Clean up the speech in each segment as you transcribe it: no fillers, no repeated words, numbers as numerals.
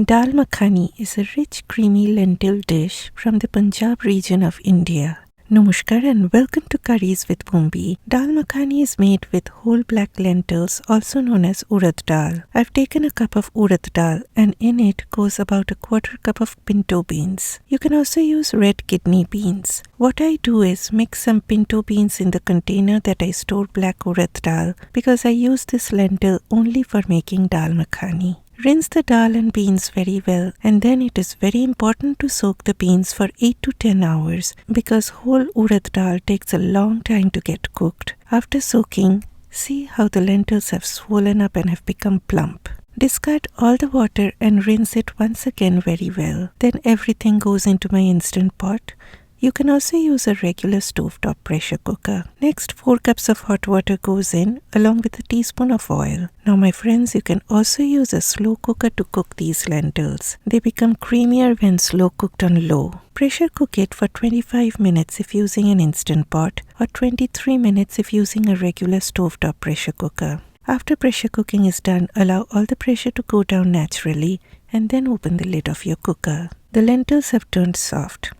Dal makhani is a rich, creamy lentil dish from the Punjab region of India. Namaskar and welcome to Curries with Bumbi. Dal makhani is made with whole black lentils, also known as urad dal. I've taken a cup of urad dal and in it goes about a quarter cup of pinto beans. You can also use red kidney beans. What I do is mix some pinto beans in the container that I store black urad dal because I use this lentil only for making dal makhani. Rinse the dal and beans very well, and then it is very important to soak the beans for 8 to 10 hours because whole urad dal takes a long time to get cooked. After soaking, see how the lentils have swollen up and have become plump. Discard all the water and rinse it once again very well. Then everything goes into my instant pot. You can also use a regular stovetop pressure cooker. Next, 4 cups of hot water goes in along with a teaspoon of oil. Now my friends, you can also use a slow cooker to cook these lentils. They become creamier when slow cooked on low. Pressure cook it for 25 minutes if using an instant pot or 23 minutes if using a regular stovetop pressure cooker. After pressure cooking is done, allow all the pressure to go down naturally and then open the lid of your cooker. The lentils have turned soft.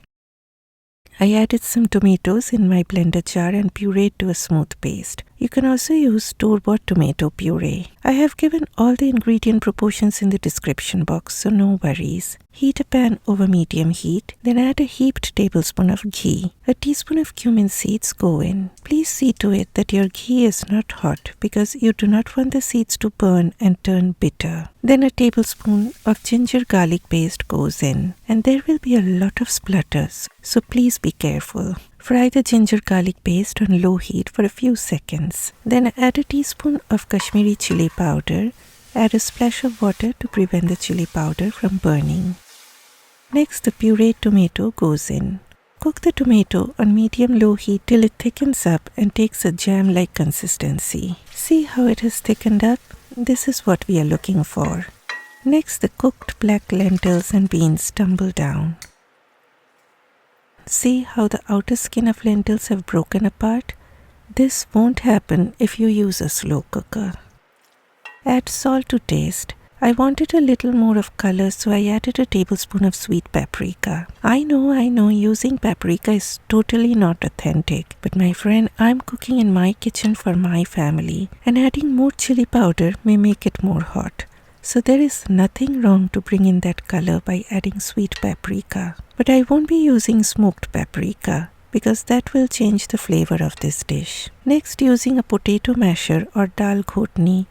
I added some tomatoes in my blender jar and pureed to a smooth paste. You can also use store-bought tomato puree. I have given all the ingredient proportions in the description box, so no worries. Heat a pan over medium heat, then add a heaped tablespoon of ghee. A teaspoon of cumin seeds go in. Please see to it that your ghee is not hot because you do not want the seeds to burn and turn bitter. Then a tablespoon of ginger garlic paste goes in, and there will be a lot of splutters, so please be careful. Fry the ginger garlic paste on low heat for a few seconds. Then add a teaspoon of Kashmiri chilli powder. Add a splash of water to prevent the chilli powder from burning. Next, the pureed tomato goes in. Cook the tomato on medium-low heat till it thickens up and takes a jam-like consistency. See how it has thickened up? This is what we are looking for. Next, the cooked black lentils and beans tumble down. See how the outer skin of lentils have broken apart? This won't happen if you use a slow cooker. Add salt to taste. I wanted a little more of color, so I added a tablespoon of sweet paprika. I know, using paprika is totally not authentic. But my friend, I'm cooking in my kitchen for my family, and adding more chili powder may make it more hot. So there is nothing wrong to bring in that color by adding sweet paprika. But I won't be using smoked paprika because that will change the flavor of this dish. Next, using a potato masher or dal ghotni,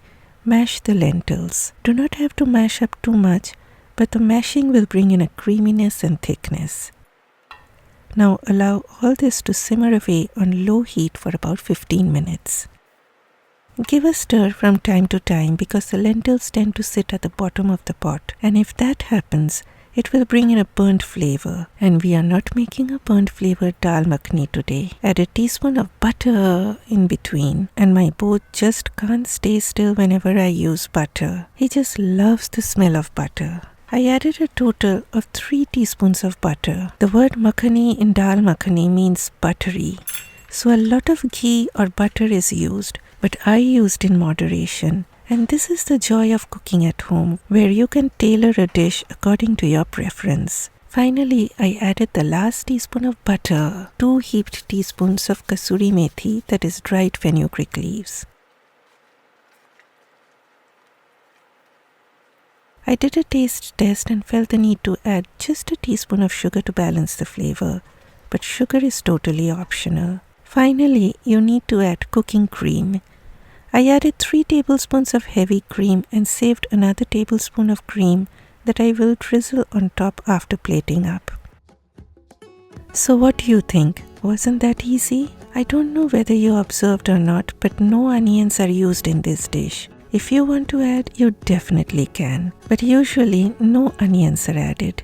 mash the lentils. Do not have to mash up too much, but the mashing will bring in a creaminess and thickness. Now allow all this to simmer away on low heat for about 15 minutes. Give a stir from time to time because the lentils tend to sit at the bottom of the pot, and if that happens, it will bring in a burnt flavor, and we are not making a burnt flavored dal makhni today. Add a teaspoon of butter in between, and my boat just can't stay still whenever I use butter. He just loves the smell of butter. I added a total of 3 teaspoons of butter. The word makhani in dal makhani means buttery, so a lot of ghee or butter is used, but I used in moderation. And this is the joy of cooking at home, where you can tailor a dish according to your preference. Finally, I added the last teaspoon of butter, 2 heaped teaspoons of kasoori methi, that is dried fenugreek leaves. I did a taste test and felt the need to add just a teaspoon of sugar to balance the flavor, but sugar is totally optional. Finally, you need to add cooking cream. I added 3 tablespoons of heavy cream and saved another tablespoon of cream that I will drizzle on top after plating up. So what do you think? Wasn't that easy? I don't know whether you observed or not, but no onions are used in this dish. If you want to add, you definitely can, but usually no onions are added.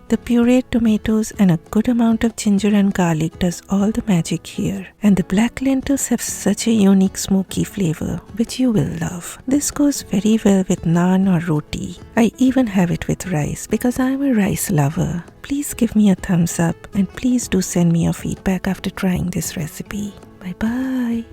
The pureed tomatoes and a good amount of ginger and garlic does all the magic here. And the black lentils have such a unique smoky flavor, which you will love. This goes very well with naan or roti. I even have it with rice because I'm a rice lover. Please give me a thumbs up and please do send me your feedback after trying this recipe. Bye bye.